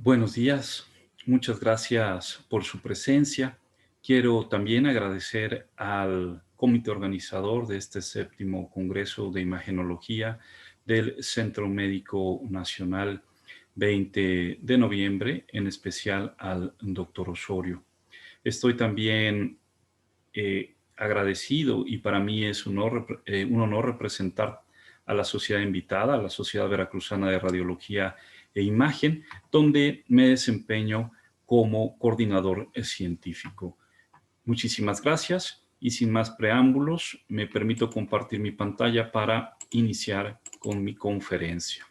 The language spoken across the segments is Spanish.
Buenos días, muchas gracias por su presencia. Quiero también agradecer al comité organizador de este séptimo Congreso de Imagenología del Centro Médico Nacional 20 de noviembre, en especial al doctor Osorio. Estoy también agradecido y para mí es un honor representar a la sociedad invitada, a la Sociedad Veracruzana de Radiología e Imagen, donde me desempeño como coordinador científico. Muchísimas gracias y sin más preámbulos, me permito compartir mi pantalla para iniciar con mi conferencia.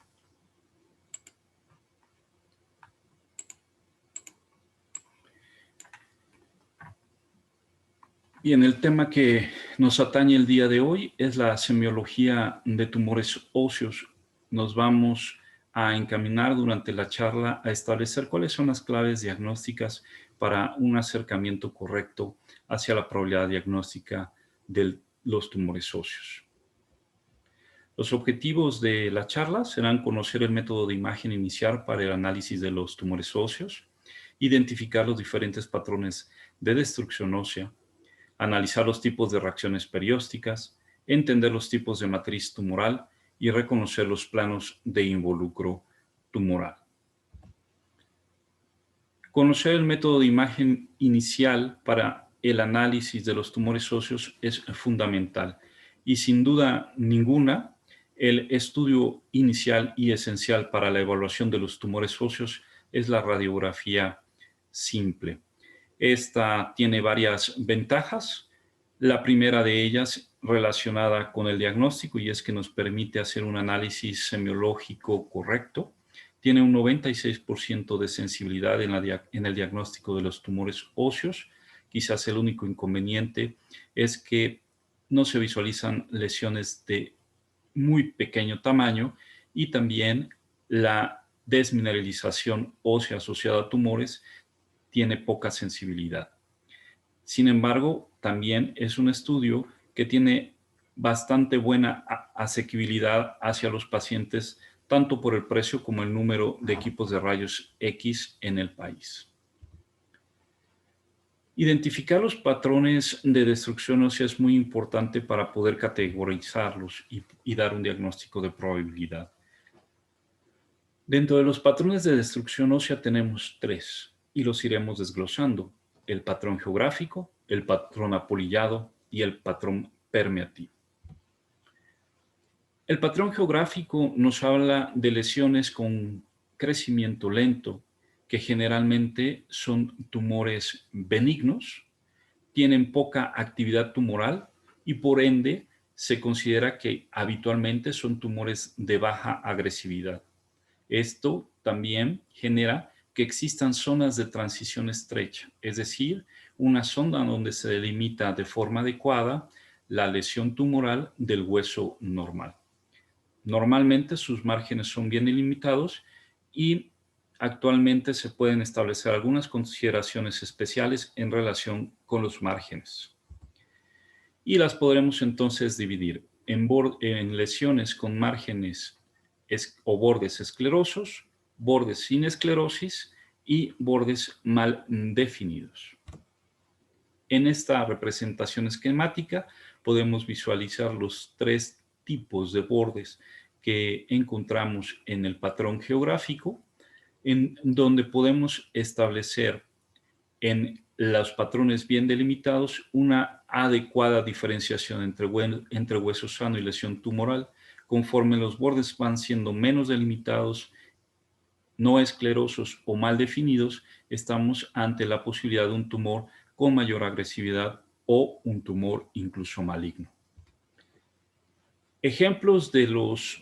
Bien, el tema que nos atañe el día de hoy es la semiología de tumores óseos. Nos vamos a encaminar durante la charla a establecer cuáles son las claves diagnósticas para un acercamiento correcto hacia la probabilidad diagnóstica de los tumores óseos. Los objetivos de la charla serán conocer el método de imagen inicial para el análisis de los tumores óseos, identificar los diferentes patrones de destrucción ósea, analizar los tipos de reacciones periósticas, entender los tipos de matriz tumoral y reconocer los planos de involucro tumoral. Conocer el método de imagen inicial para el análisis de los tumores óseos es fundamental y sin duda ninguna, el estudio inicial y esencial para la evaluación de los tumores óseos es la radiografía simple. Esta tiene varias ventajas. La primera de ellas relacionada con el diagnóstico y es que nos permite hacer un análisis semiológico correcto. Tiene un 96% de sensibilidad en el diagnóstico de los tumores óseos. Quizás el único inconveniente es que no se visualizan lesiones de muy pequeño tamaño y también la desmineralización ósea asociada a tumores tiene poca sensibilidad. Sin embargo, también es un estudio que tiene bastante buena asequibilidad hacia los pacientes, tanto por el precio como el número de equipos de rayos X en el país. Identificar los patrones de destrucción ósea es muy importante para poder categorizarlos y dar un diagnóstico de probabilidad. Dentro de los patrones de destrucción ósea tenemos tres y los iremos desglosando: el patrón geográfico, el patrón apolillado y el patrón permeativo. El patrón geográfico nos habla de lesiones con crecimiento lento, que generalmente son tumores benignos, tienen poca actividad tumoral y por ende se considera que habitualmente son tumores de baja agresividad. Esto también genera que existan zonas de transición estrecha, es decir, una zona donde se delimita de forma adecuada la lesión tumoral del hueso normal. Normalmente sus márgenes son bien delimitados y actualmente se pueden establecer algunas consideraciones especiales en relación con los márgenes. Y las podremos entonces dividir en lesiones con márgenes o bordes esclerosos, bordes sin esclerosis y bordes mal definidos. En esta representación esquemática podemos visualizar los tres tipos de bordes que encontramos en el patrón geográfico, en donde podemos establecer en los patrones bien delimitados una adecuada diferenciación entre hueso sano y lesión tumoral. Conforme los bordes van siendo menos delimitados, no esclerosos o mal definidos, estamos ante la posibilidad de un tumor con mayor agresividad o un tumor incluso maligno. Ejemplos del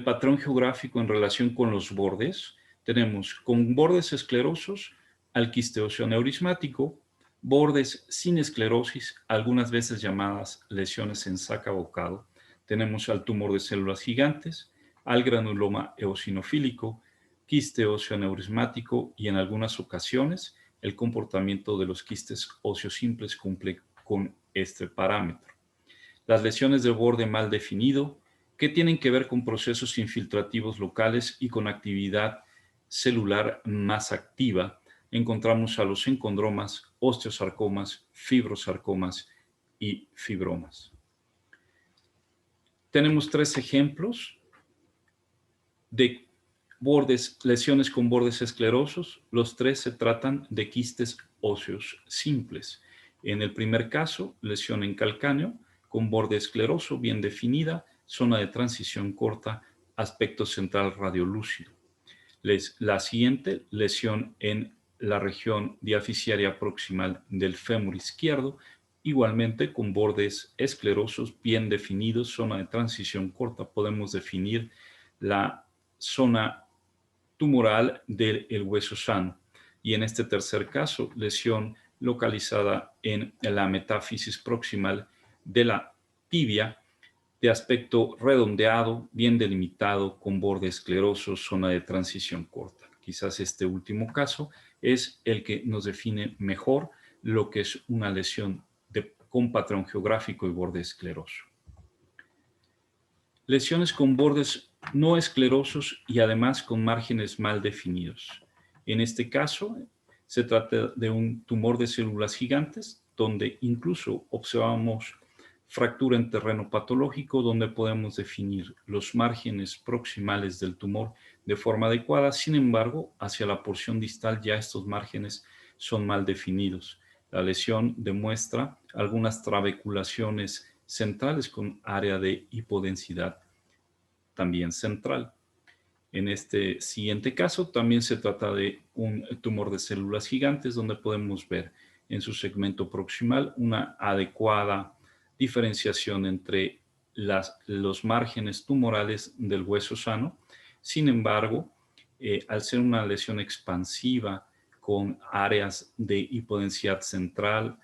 patrón geográfico en relación con los bordes. Tenemos con bordes esclerosos al quiste óseo aneurismático, bordes sin esclerosis, algunas veces llamadas lesiones en saca bocado. Tenemos al tumor de células gigantes, al granuloma eosinofílico, quiste óseo aneurismático y en algunas ocasiones el comportamiento de los quistes óseos simples cumple con este parámetro. Las lesiones de borde mal definido, que tienen que ver con procesos infiltrativos locales y con actividad celular más activa, encontramos a los encondromas, osteosarcomas, fibrosarcomas y fibromas. Tenemos 3 ejemplos de lesiones con bordes esclerosos. Los 3 se tratan de quistes óseos simples. En el primer caso, lesión en calcáneo con borde escleroso bien definida, zona de transición corta, aspecto central radiolúcido. La siguiente, lesión en la región diaficiaria proximal del fémur izquierdo, igualmente con bordes esclerosos bien definidos, zona de transición corta. Podemos definir la zona tumoral del hueso sano. Y en este tercer caso, lesión localizada en la metáfisis proximal de la tibia, de aspecto redondeado, bien delimitado, con borde escleroso, zona de transición corta. Quizás este último caso es el que nos define mejor lo que es una lesión con patrón geográfico y borde escleroso. Lesiones con bordes no esclerosos y además con márgenes mal definidos. En este caso, se trata de un tumor de células gigantes, donde incluso observamos fractura en terreno patológico, donde podemos definir los márgenes proximales del tumor de forma adecuada. Sin embargo, hacia la porción distal ya estos márgenes son mal definidos. La lesión demuestra algunas trabeculaciones centrales con área de hipodensidad también central. En este siguiente caso también se trata de un tumor de células gigantes, donde podemos ver en su segmento proximal una adecuada diferenciación entre los márgenes tumorales del hueso sano. Sin embargo, al ser una lesión expansiva con áreas de hipodensidad central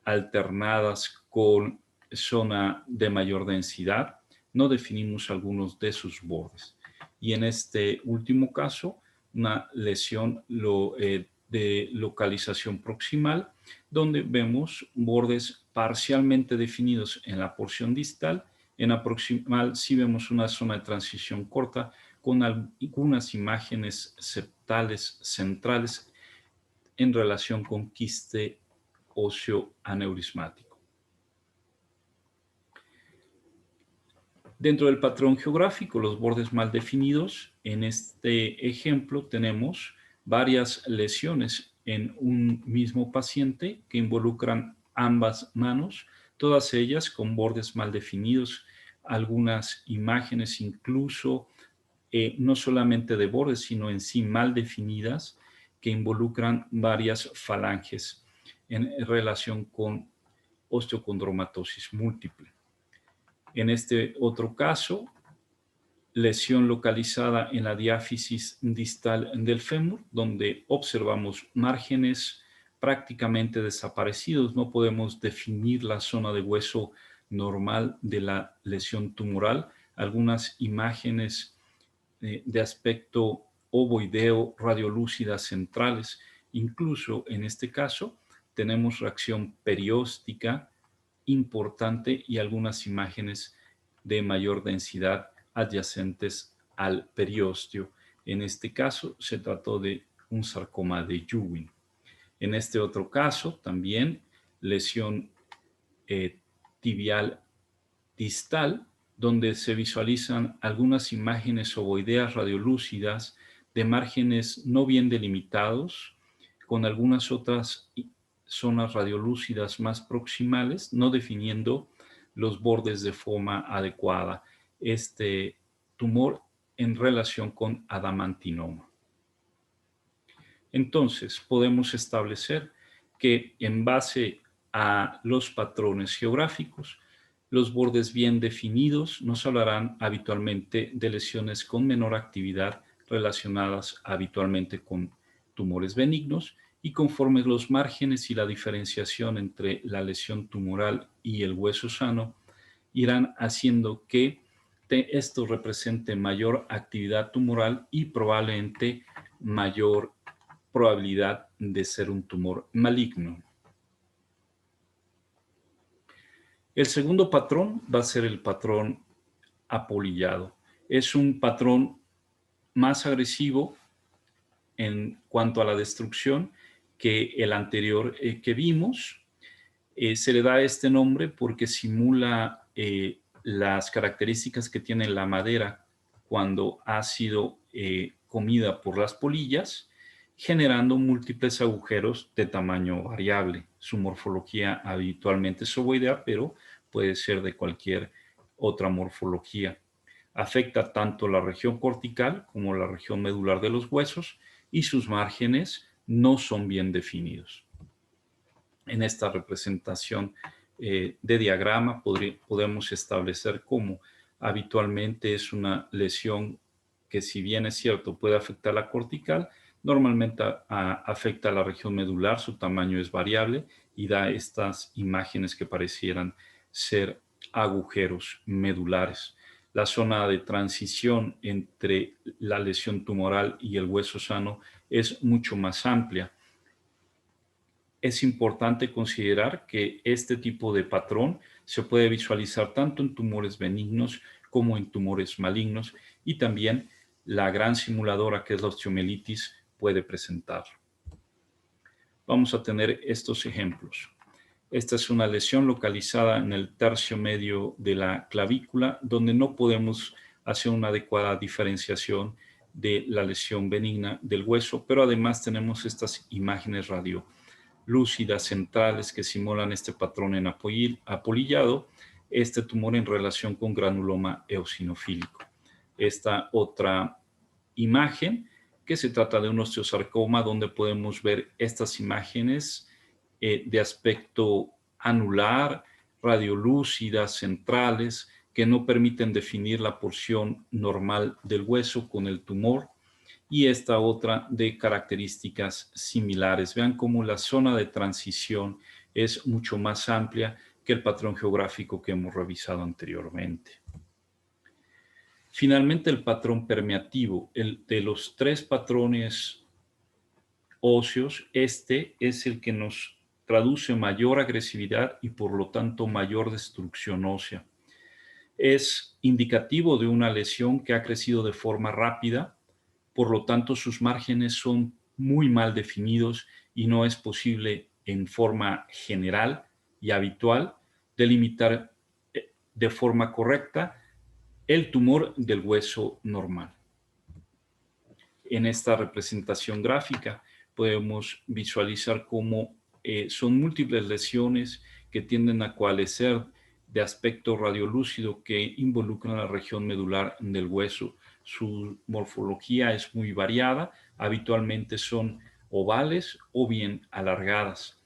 alternadas con zona de mayor densidad, no definimos algunos de sus bordes. Y en este último caso, una lesión de localización proximal, donde vemos bordes parcialmente definidos en la porción distal. En la proximal sí vemos una zona de transición corta con algunas imágenes septales centrales en relación con quiste óseo aneurismático. Dentro del patrón geográfico, los bordes mal definidos, en este ejemplo tenemos varias lesiones en un mismo paciente que involucran ambas manos, todas ellas con bordes mal definidos, algunas imágenes incluso no solamente de bordes, sino en sí mal definidas, que involucran varias falanges en relación con osteocondromatosis múltiple. En este otro caso, lesión localizada en la diáfisis distal del fémur, donde observamos márgenes prácticamente desaparecidos. No podemos definir la zona de hueso normal de la lesión tumoral. Algunas imágenes de aspecto ovoideo radiolúcidas centrales. Incluso en este caso tenemos reacción perióstica importante y algunas imágenes de mayor densidad adyacentes al periósteo. En este caso se trató de un sarcoma de Ewing. En este otro caso también lesión tibial distal, donde se visualizan algunas imágenes ovoideas radiolúcidas de márgenes no bien delimitados, con algunas otras zonas radiolúcidas más proximales, no definiendo los bordes de forma adecuada. Este tumor en relación con adamantinoma. Entonces, podemos establecer que en base a los patrones geográficos, los bordes bien definidos nos hablarán habitualmente de lesiones con menor actividad relacionadas habitualmente con tumores benignos, y conforme los márgenes y la diferenciación entre la lesión tumoral y el hueso sano irán haciendo que esto represente mayor actividad tumoral y probablemente mayor probabilidad de ser un tumor maligno. El segundo patrón va a ser el patrón apolillado. Es un patrón más agresivo en cuanto a la destrucción que el anterior que vimos. Se le da este nombre porque simula las características que tiene la madera cuando ha sido comida por las polillas, generando múltiples agujeros de tamaño variable. Su morfología habitualmente es ovoidea, pero puede ser de cualquier otra morfología. Afecta tanto la región cortical como la región medular de los huesos y sus márgenes no son bien definidos. En esta representación de diagrama podemos establecer cómo habitualmente es una lesión que, si bien es cierto puede afectar la cortical, normalmente afecta a la región medular. Su tamaño es variable y da estas imágenes que parecieran ser agujeros medulares. La zona de transición entre la lesión tumoral y el hueso sano es mucho más amplia. Es importante considerar que este tipo de patrón se puede visualizar tanto en tumores benignos como en tumores malignos, y también la gran simuladora que es la osteomielitis puede presentarlo. Vamos a tener estos ejemplos. Esta es una lesión localizada en el tercio medio de la clavícula, donde no podemos hacer una adecuada diferenciación de la lesión benigna del hueso, pero además tenemos estas imágenes radiolúcidas centrales que simulan este patrón en apolillado, este tumor en relación con granuloma eosinofílico. Esta otra imagen, que se trata de un osteosarcoma, donde podemos ver estas imágenes de aspecto anular, radiolúcidas, centrales, que no permiten definir la porción normal del hueso con el tumor, y esta otra de características similares. Vean cómo la zona de transición es mucho más amplia que el patrón geográfico que hemos revisado anteriormente. Finalmente, el patrón permeativo. De los tres patrones óseos, este es el que nos traduce mayor agresividad y por lo tanto mayor destrucción ósea. Es indicativo de una lesión que ha crecido de forma rápida, por lo tanto sus márgenes son muy mal definidos y no es posible en forma general y habitual delimitar de forma correcta el tumor del hueso normal. En esta representación gráfica podemos visualizar cómo son múltiples lesiones que tienden a coalescer de aspecto radiolúcido que involucran la región medular del hueso. Su morfología es muy variada, habitualmente son ovales o bien alargadas.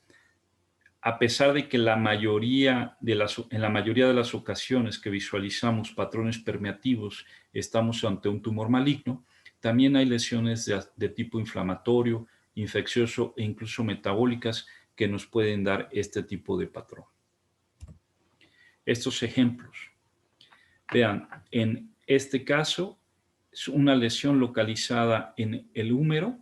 A pesar de que en la mayoría de las ocasiones que visualizamos patrones permeativos estamos ante un tumor maligno, también hay lesiones de tipo inflamatorio, infeccioso e incluso metabólicas que nos pueden dar este tipo de patrón. Estos ejemplos. Vean, en este caso es una lesión localizada en el húmero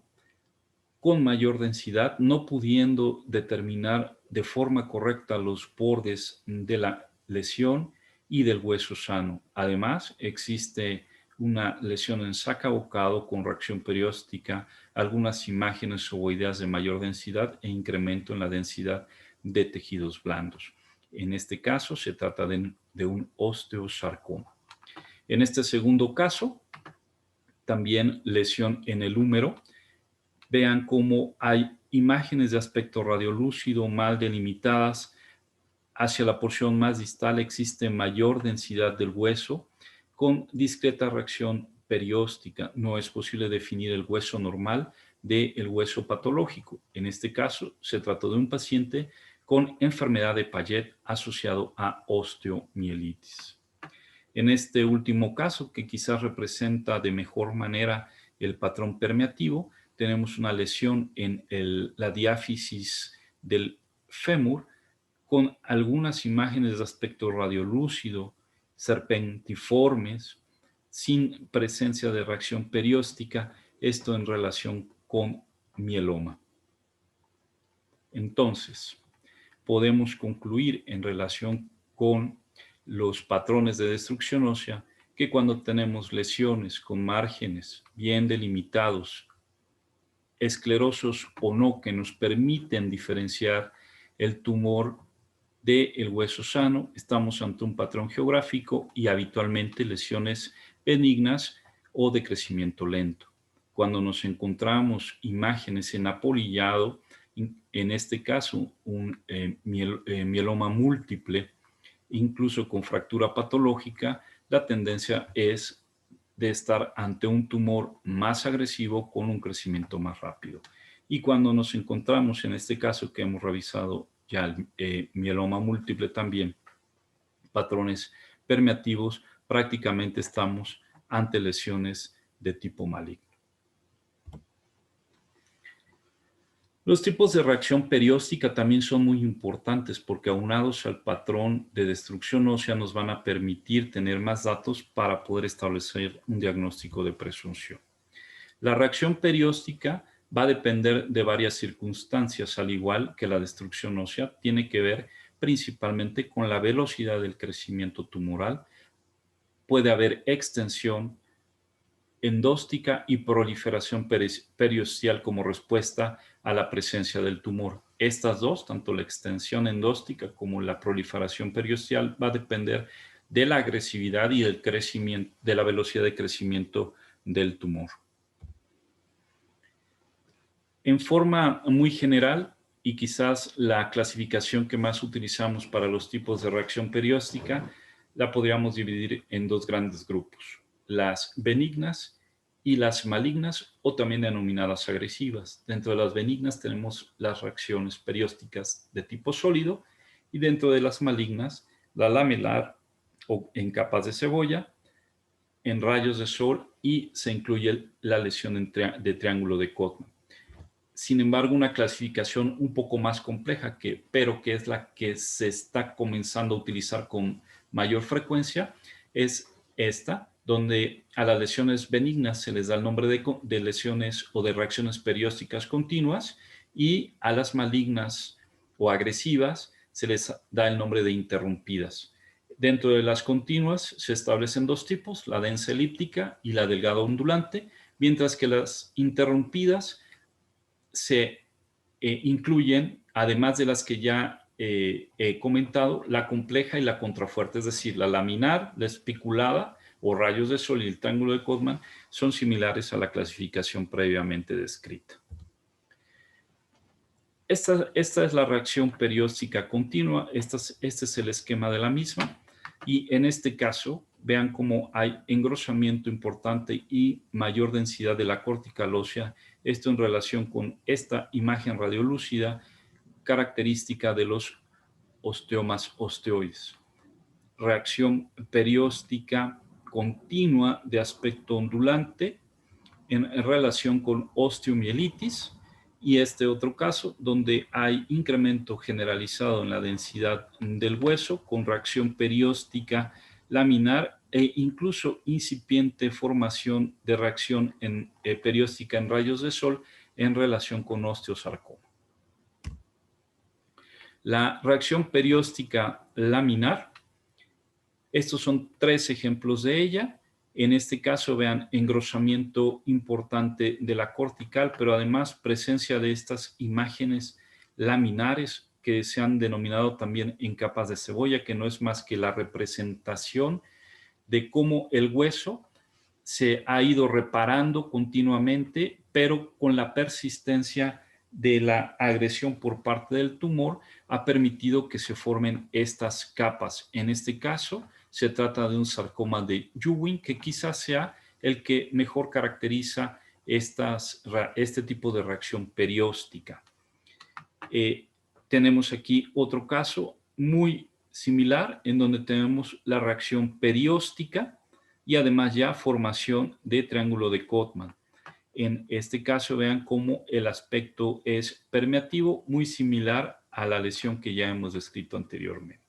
con mayor densidad, no pudiendo determinar de forma correcta los bordes de la lesión y del hueso sano. Además, existe una lesión en saca-bocado con reacción perióstica, algunas imágenes ovoideas de mayor densidad e incremento en la densidad de tejidos blandos. En este caso, se trata de un osteosarcoma. En este segundo caso, también lesión en el húmero. Vean cómo hay imágenes de aspecto radiolúcido mal delimitadas. Hacia la porción más distal existe mayor densidad del hueso con discreta reacción perióstica. No es posible definir el hueso normal del hueso patológico. En este caso, se trató de un paciente con enfermedad de Payet asociado a osteomielitis. En este último caso, que quizás representa de mejor manera el patrón permeativo, tenemos una lesión en la diáfisis del fémur con algunas imágenes de aspecto radiolúcido, serpentiformes, sin presencia de reacción perióstica, esto en relación con mieloma. Entonces, podemos concluir en relación con los patrones de destrucción ósea que cuando tenemos lesiones con márgenes bien delimitados esclerosos o no, que nos permiten diferenciar el tumor del hueso sano. Estamos ante un patrón geográfico y habitualmente lesiones benignas o de crecimiento lento. Cuando nos encontramos imágenes en apolillado, en este caso un mieloma múltiple, incluso con fractura patológica, la tendencia es de estar ante un tumor más agresivo con un crecimiento más rápido. Y cuando nos encontramos, en este caso que hemos revisado ya el mieloma múltiple también, patrones permeativos, prácticamente estamos ante lesiones de tipo maligno. Los tipos de reacción perióstica también son muy importantes porque aunados al patrón de destrucción ósea nos van a permitir tener más datos para poder establecer un diagnóstico de presunción. La reacción perióstica va a depender de varias circunstancias, al igual que la destrucción ósea, tiene que ver principalmente con la velocidad del crecimiento tumoral. Puede haber extensión endóstica y proliferación periostial como respuesta a la presencia del tumor. Estas dos, tanto la extensión endóstica como la proliferación periostial, va a depender de la agresividad y del crecimiento, de la velocidad de crecimiento del tumor. En forma muy general, y quizás la clasificación que más utilizamos para los tipos de reacción perióstica, la podríamos dividir en dos grandes grupos: las benignas y las malignas, o también denominadas agresivas. Dentro de las benignas tenemos las reacciones periósticas de tipo sólido, y dentro de las malignas, la lamelar o en capas de cebolla, en rayos de sol, y se incluye la lesión de triángulo de Kottmann. Sin embargo, una clasificación un poco más compleja, pero que es la que se está comenzando a utilizar con mayor frecuencia, es esta, donde a las lesiones benignas se les da el nombre de lesiones o de reacciones periósticas continuas, y a las malignas o agresivas se les da el nombre de interrumpidas. Dentro de las continuas se establecen dos tipos: la densa elíptica y la delgada ondulante, mientras que las interrumpidas se incluyen, además de las que ya he comentado, la compleja y la contrafuerte, es decir, la laminar, la espiculada o rayos de sol y el triángulo de Kottmann son similares a la clasificación previamente descrita. Esta es la reacción perióstica continua, este es el esquema de la misma, y en este caso vean cómo hay engrosamiento importante y mayor densidad de la cortical ósea, esto en relación con esta imagen radiolúcida característica de los osteomas osteoides. Reacción perióstica continua de aspecto ondulante en relación con osteomielitis, y este otro caso donde hay incremento generalizado en la densidad del hueso con reacción perióstica laminar e incluso incipiente formación de reacción perióstica en rayos de sol en relación con osteosarcoma. La reacción perióstica laminar, estos son tres ejemplos de ella. En este caso, vean, engrosamiento importante de la cortical, pero además presencia de estas imágenes laminares que se han denominado también en capas de cebolla, que no es más que la representación de cómo el hueso se ha ido reparando continuamente, pero con la persistencia de la agresión por parte del tumor ha permitido que se formen estas capas. En este caso, se trata de un sarcoma de Ewing, que quizás sea el que mejor caracteriza este tipo de reacción perióstica. Tenemos aquí otro caso muy similar, en donde tenemos la reacción perióstica y además ya formación de triángulo de Kottmann. En este caso, vean cómo el aspecto es permeativo, muy similar a la lesión que ya hemos descrito anteriormente.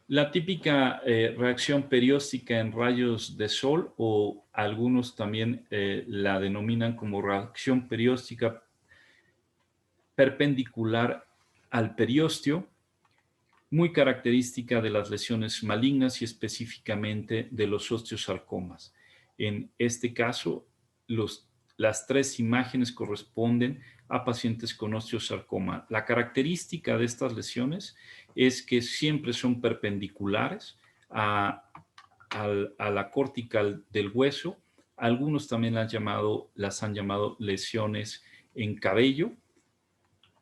La típica reacción perióstica en rayos de sol, o algunos también la denominan como reacción perióstica perpendicular al periósteo, muy característica de las lesiones malignas y específicamente de los osteosarcomas. En este caso, los Las 3 imágenes corresponden a pacientes con osteosarcoma. La característica de estas lesiones es que siempre son perpendiculares a la cortical del hueso. Algunos también las han llamado lesiones en cabello,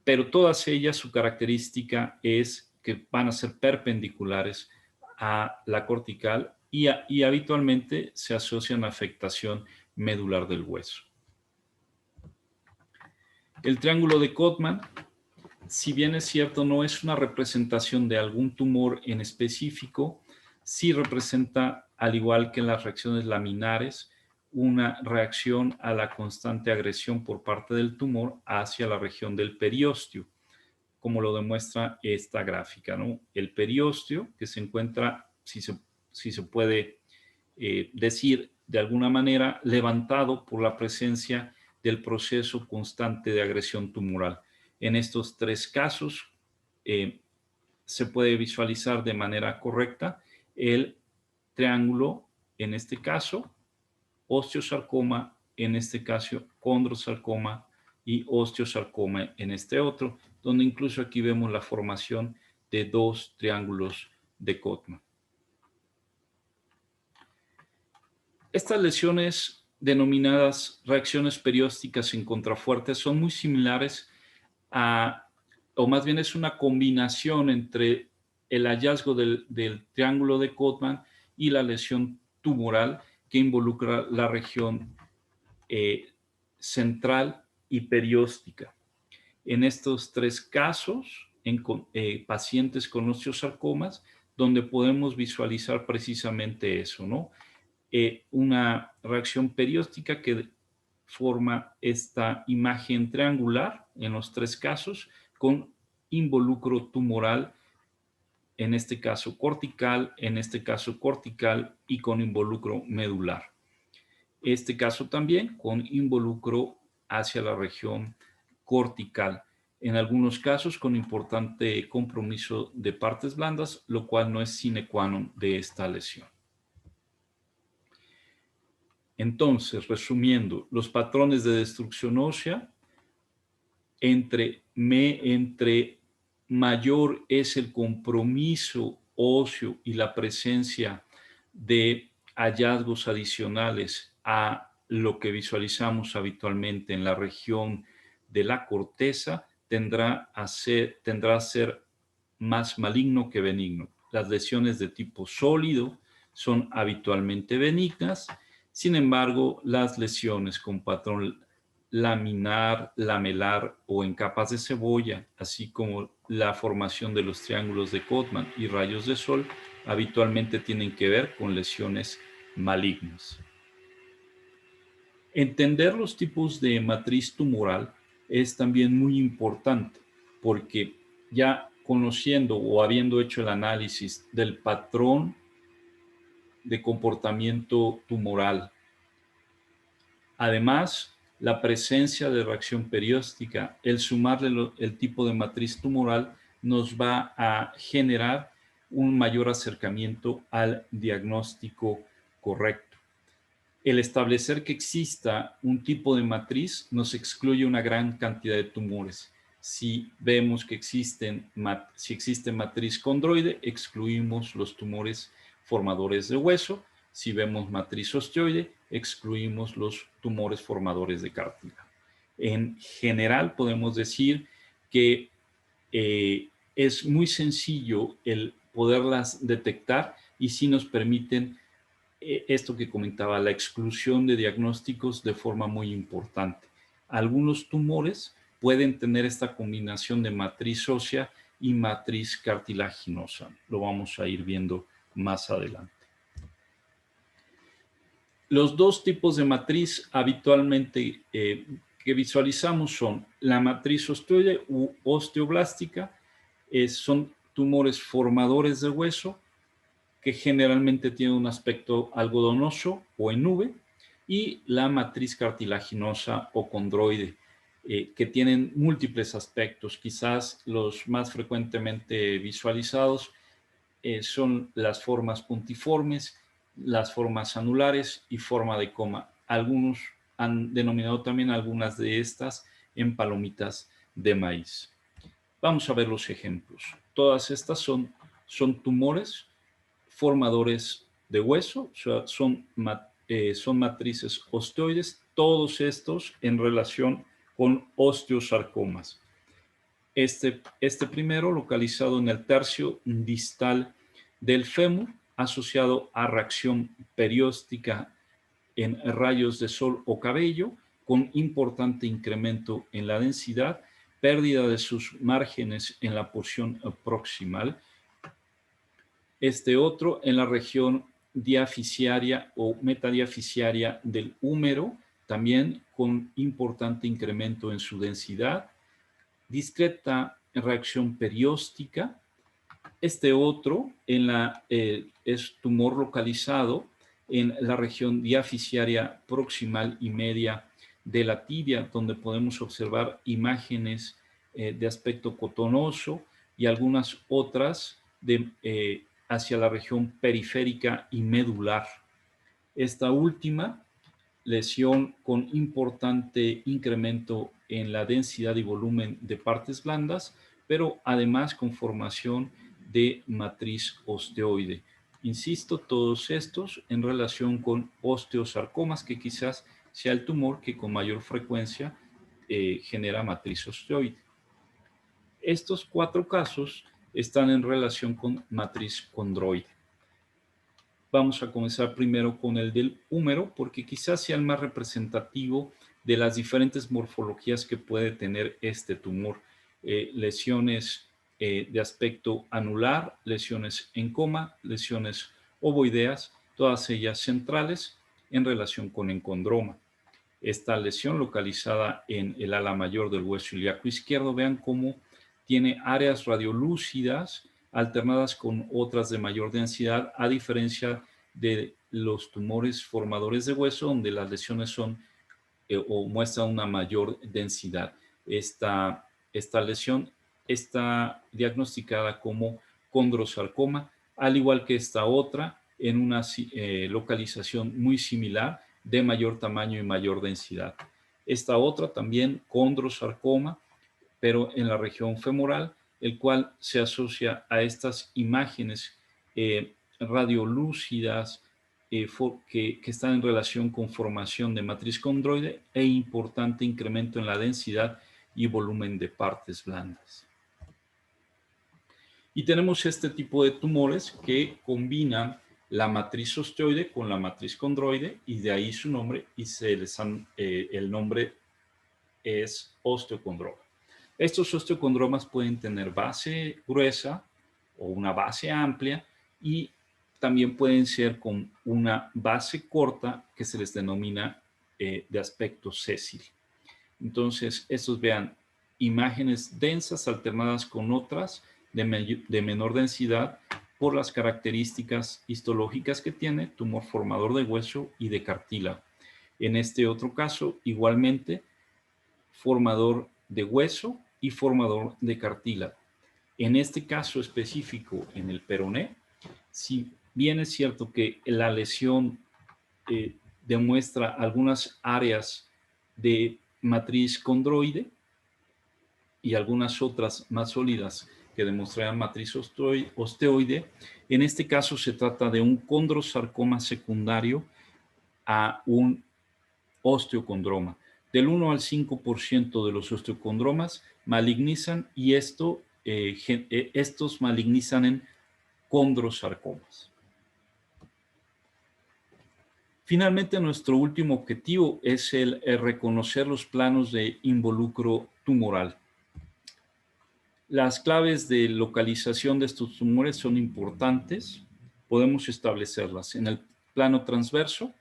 pero todas ellas, su característica es que van a ser perpendiculares a la cortical y habitualmente se asocian a afectación medular del hueso. El triángulo de Codman, si bien es cierto, no es una representación de algún tumor en específico, sí representa, al igual que en las reacciones laminares, una reacción a la constante agresión por parte del tumor hacia la región del periósteo, como lo demuestra esta gráfica, ¿no? El periósteo, que se encuentra, si se puede decir de alguna manera, levantado por la presencia del proceso constante de agresión tumoral. En estos 3 casos se puede visualizar de manera correcta el triángulo, en este caso, osteosarcoma, en este caso, condrosarcoma y osteosarcoma en este otro, donde incluso aquí vemos la formación de 2 triángulos de Codman. Estas lesiones denominadas reacciones periósticas en contrafuertes son muy similares o más bien es una combinación entre el hallazgo del triángulo de Codman y la lesión tumoral que involucra la región central y perióstica. En estos 3 casos, en pacientes con osteosarcomas, donde podemos visualizar precisamente eso, ¿no? Una reacción perióstica que forma esta imagen triangular en los 3 casos con involucro tumoral, en este caso cortical, y con involucro medular. Este caso también con involucro hacia la región cortical, en algunos casos con importante compromiso de partes blandas, lo cual no es sine qua non de esta lesión. Entonces, resumiendo, los patrones de destrucción ósea, entre mayor es el compromiso óseo y la presencia de hallazgos adicionales a lo que visualizamos habitualmente en la región de la corteza, tendrá a ser más maligno que benigno. Las lesiones de tipo sólido son habitualmente benignas. Sin embargo, las lesiones con patrón laminar, lamelar o en capas de cebolla, así como la formación de los triángulos de Codman y rayos de sol, habitualmente tienen que ver con lesiones malignas. Entender los tipos de matriz tumoral es también muy importante, porque ya conociendo o habiendo hecho el análisis del patrón de comportamiento tumoral, además, la presencia de reacción perióstica, el sumarle el tipo de matriz tumoral, nos va a generar un mayor acercamiento al diagnóstico correcto. El establecer que exista un tipo de matriz nos excluye una gran cantidad de tumores. Si vemos que si existe matriz condroide, excluimos los tumores formadores de hueso. Si vemos matriz osteoide, excluimos los tumores formadores de cartílago. En general, podemos decir que es muy sencillo el poderlas detectar y sí nos permiten esto que comentaba, la exclusión de diagnósticos de forma muy importante. Algunos tumores pueden tener esta combinación de matriz ósea y matriz cartilaginosa. Lo vamos a ir viendo más adelante. Los 2 tipos de matriz habitualmente que visualizamos son la matriz osteoide u osteoblástica, son tumores formadores de hueso, que generalmente tiene un aspecto algodonoso o en nube, y la matriz cartilaginosa o condroide, que tienen múltiples aspectos. Quizás los más frecuentemente visualizados son las formas puntiformes, las formas anulares y forma de coma. Algunos han denominado también algunas de estas en palomitas de maíz. Vamos a ver los ejemplos. Todas estas son tumores formadores de hueso, o sea, son matrices osteoides, todos estos en relación con osteosarcomas. Este primero, localizado en el tercio distal del fémur, asociado a reacción perióstica en rayos de sol o cabello, con importante incremento en la densidad, pérdida de sus márgenes en la porción proximal. Este otro en la región diaficiaria o metadiaficiaria del húmero, también con importante incremento en su densidad, discreta reacción perióstica. Este otro es tumor localizado en la región diaficiaria proximal y media de la tibia, donde podemos observar imágenes de aspecto cotonoso y algunas otras hacia la región periférica y medular. Esta última lesión con importante incremento en la densidad y volumen de partes blandas, pero además con formación de matriz osteoide. Insisto, todos estos en relación con osteosarcomas, que quizás sea el tumor que con mayor frecuencia genera matriz osteoide. Estos 4 casos están en relación con matriz condroide. Vamos a comenzar primero con el del húmero, porque quizás sea el más representativo de las diferentes morfologías que puede tener este tumor. Lesiones de aspecto anular, lesiones en coma, lesiones ovoideas, todas ellas centrales en relación con encondroma. Esta lesión localizada en el ala mayor del hueso ilíaco izquierdo, vean cómo tiene áreas radiolúcidas alternadas con otras de mayor densidad, a diferencia de los tumores formadores de hueso, donde las lesiones son o muestran una mayor densidad. Esta lesión está diagnosticada como condrosarcoma, al igual que esta otra, en una localización muy similar, de mayor tamaño y mayor densidad. Esta otra también condrosarcoma, pero en la región femoral, el cual se asocia a estas imágenes radiolúcidas que están en relación con formación de matriz condroide e importante incremento en la densidad y volumen de partes blandas. Y tenemos este tipo de tumores que combinan la matriz osteoide con la matriz condroide, y de ahí su nombre, y el nombre es osteocondroma. Estos osteocondromas pueden tener base gruesa o una base amplia, y también pueden ser con una base corta que se les denomina de aspecto sésil. Entonces, estos vean imágenes densas alternadas con otras de menor densidad por las características histológicas que tiene, tumor formador de hueso y de cartílago. En este otro caso, igualmente, formador de hueso y formador de cartílago. En este caso específico, en el peroné, si bien es cierto que la lesión demuestra algunas áreas de matriz condroide y algunas otras más sólidas que demostrarían matriz osteoide, en este caso se trata de un condrosarcoma secundario a un osteocondroma. Del 1 al 5% de los osteocondromas malignizan, y estos malignizan en condrosarcomas. Finalmente, nuestro último objetivo es el reconocer los planos de involucro tumoral. Las claves de localización de estos tumores son importantes. Podemos establecerlas en el plano transverso,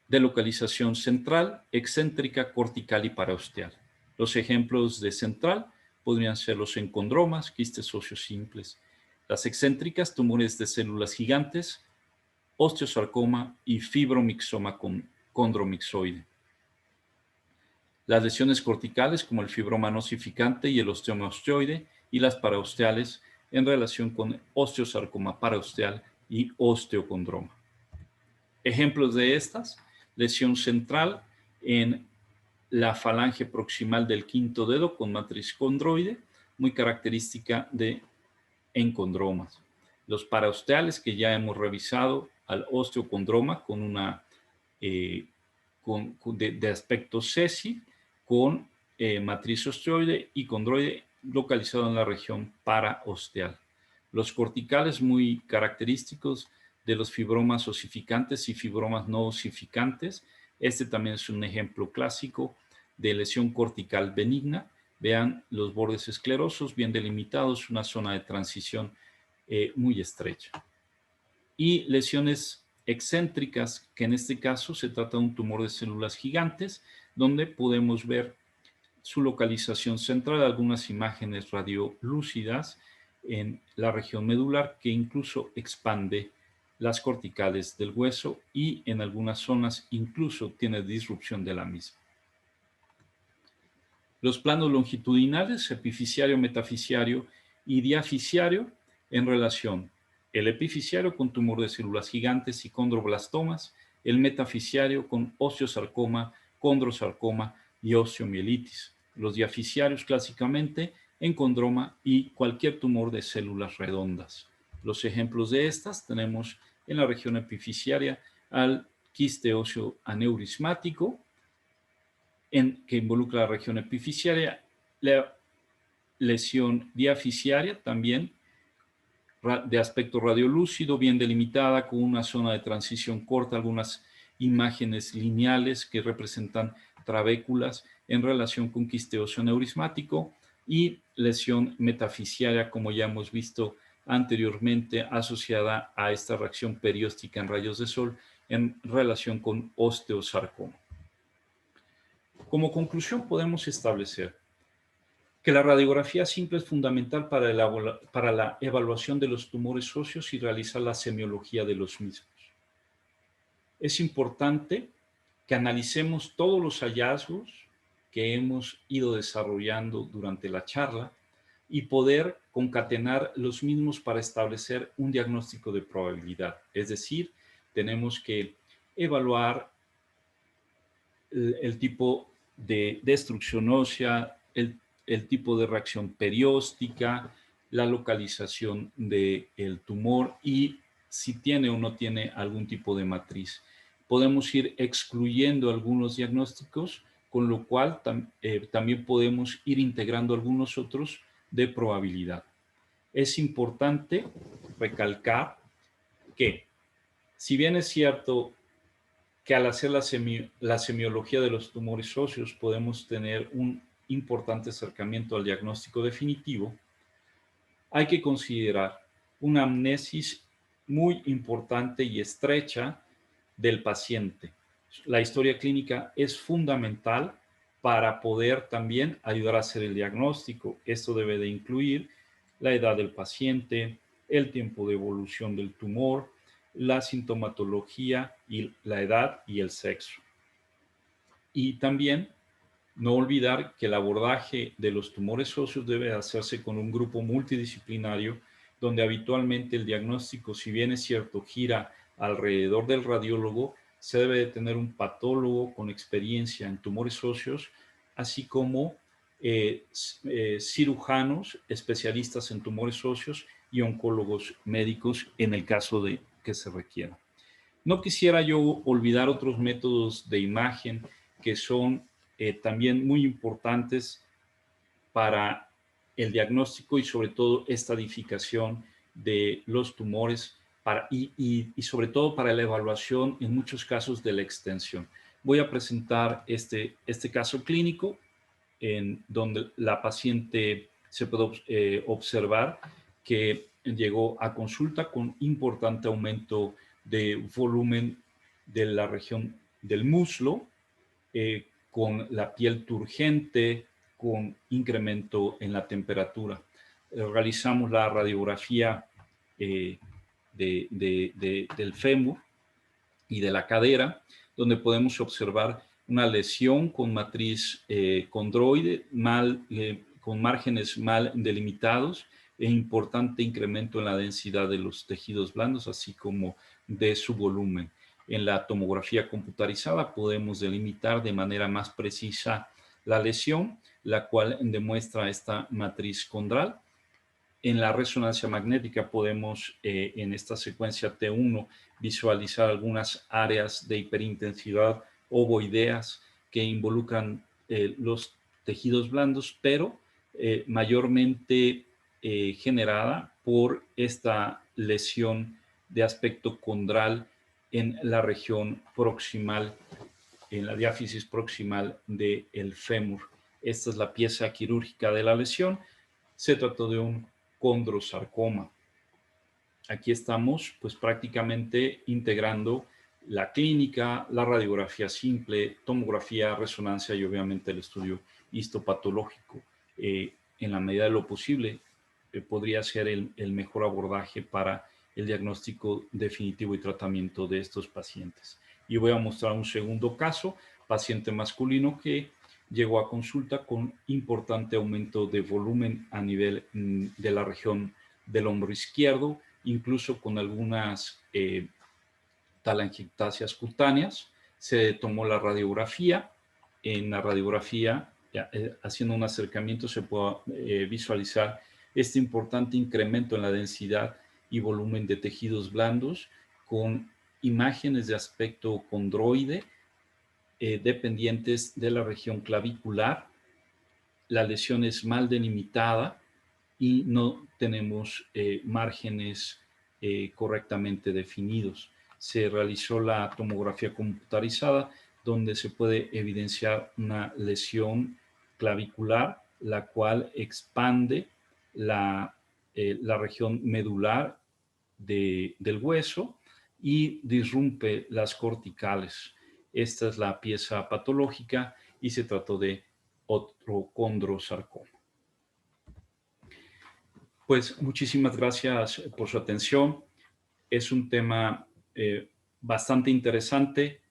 de localización central, excéntrica, cortical y paraosteal. Los ejemplos de central podrían ser los encondromas, quistes óseos simples. Las excéntricas, tumores de células gigantes, osteosarcoma y fibromixoma condromixoide. Las lesiones corticales, como el fibroma nosificante y el osteoma osteoide, y las paraosteales en relación con osteosarcoma paraosteal y osteocondroma. Ejemplos de estas: lesión central en la falange proximal del quinto dedo con matriz condroide, muy característica de encondromas. Los paraosteales que ya hemos revisado al osteocondroma con una de aspecto sesi con matriz osteoide y condroide localizado en la región paraosteal. Los corticales muy característicos de los fibromas osificantes y fibromas no osificantes. Este también es un ejemplo clásico de lesión cortical benigna. Vean los bordes esclerosos bien delimitados, una zona de transición muy estrecha. Y lesiones excéntricas, que en este caso se trata de un tumor de células gigantes, donde podemos ver su localización central, algunas imágenes radiolúcidas en la región medular que incluso expande las corticales del hueso y en algunas zonas incluso tiene disrupción de la misma. Los planos longitudinales, epifisiario, metafisiario y diafisiario en relación. El epifisiario con tumor de células gigantes y condroblastomas, el metafisiario con osteosarcoma, condrosarcoma y osteomielitis. Los diafisiarios clásicamente en condroma y cualquier tumor de células redondas. Los ejemplos de estas tenemos en la región epifisiaria al quiste óseo aneurismático, que involucra la región epifisiaria, la lesión diafisiaria también de aspecto radiolúcido, bien delimitada, con una zona de transición corta, algunas imágenes lineales que representan trabéculas en relación con quiste óseo aneurismático y lesión metafisiaria, como ya hemos visto anteriormente, asociada a esta reacción perióstica en rayos de sol en relación con osteosarcoma. Como conclusión podemos establecer que la radiografía simple es fundamental para la evaluación de los tumores óseos y realizar la semiología de los mismos. Es importante que analicemos todos los hallazgos que hemos ido desarrollando durante la charla y poder concatenar los mismos para establecer un diagnóstico de probabilidad. Es decir, tenemos que evaluar el tipo de destrucción ósea, el tipo de reacción perióstica, la localización del tumor y si tiene o no tiene algún tipo de matriz. Podemos ir excluyendo algunos diagnósticos, con lo cual también podemos ir integrando algunos otros de probabilidad. Es importante recalcar que, si bien es cierto que al hacer la semiología de los tumores óseos podemos tener un importante acercamiento al diagnóstico definitivo, hay que considerar una amnesis muy importante y estrecha del paciente. La historia clínica es fundamental para poder también ayudar a hacer el diagnóstico. Esto debe de incluir la edad del paciente, el tiempo de evolución del tumor, la sintomatología y la edad y el sexo. Y también no olvidar que el abordaje de los tumores óseos debe hacerse con un grupo multidisciplinario donde habitualmente el diagnóstico, si bien es cierto, gira alrededor del radiólogo, se debe de tener un patólogo con experiencia en tumores óseos, así como cirujanos, especialistas en tumores óseos y oncólogos médicos en el caso de que se requiera. No quisiera yo olvidar otros métodos de imagen que son también muy importantes para el diagnóstico y sobre todo estadificación de los tumores y sobre todo para la evaluación en muchos casos de la extensión. Voy a presentar este caso clínico en donde la paciente se puede observar que llegó a consulta con importante aumento de volumen de la región del muslo, con la piel turgente, con incremento en la temperatura. Realizamos la radiografía del fémur y de la cadera, donde podemos observar una lesión con matriz condroide, con márgenes mal delimitados e importante incremento en la densidad de los tejidos blandos, así como de su volumen. En la tomografía computarizada podemos delimitar de manera más precisa la lesión, la cual demuestra esta matriz condral. En la resonancia magnética podemos, en esta secuencia T1, visualizar algunas áreas de hiperintensidad ovoideas que involucran los tejidos blandos, pero mayormente generada por esta lesión de aspecto condral en la región proximal, en la diáfisis proximal del fémur. Esta es la pieza quirúrgica de la lesión. Se trató de un condrosarcoma. Aquí estamos pues prácticamente integrando la clínica, la radiografía simple, tomografía, resonancia y obviamente el estudio histopatológico. En la medida de lo posible podría ser el mejor abordaje para el diagnóstico definitivo y tratamiento de estos pacientes. Y voy a mostrar un segundo caso, paciente masculino que llegó a consulta con importante aumento de volumen a nivel de la región del hombro izquierdo, incluso con algunas telangiectasias cutáneas. Se tomó la radiografía. En la radiografía, haciendo un acercamiento, se puede visualizar este importante incremento en la densidad y volumen de tejidos blandos con imágenes de aspecto condroide dependientes de la región clavicular. La lesión es mal delimitada y no tenemos márgenes correctamente definidos. Se realizó la tomografía computarizada donde se puede evidenciar una lesión clavicular, la cual expande la región medular del hueso y disrumpe las corticales. Esta es la pieza patológica y se trató de otro condrosarcoma. Pues muchísimas gracias por su atención. Es un tema bastante interesante.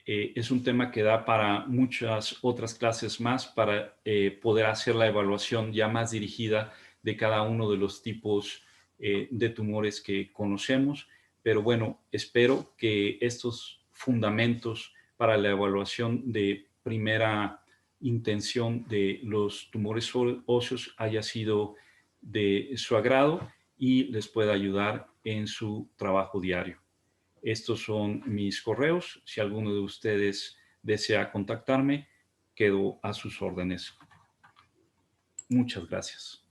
Es un tema que da para muchas otras clases más para poder hacer la evaluación ya más dirigida de cada uno de los tipos de tumores que conocemos. Pero bueno, espero que estos fundamentos para la evaluación de primera intención de los tumores óseos haya sido de su agrado y les pueda ayudar en su trabajo diario. Estos son mis correos. Si alguno de ustedes desea contactarme, quedo a sus órdenes. Muchas gracias.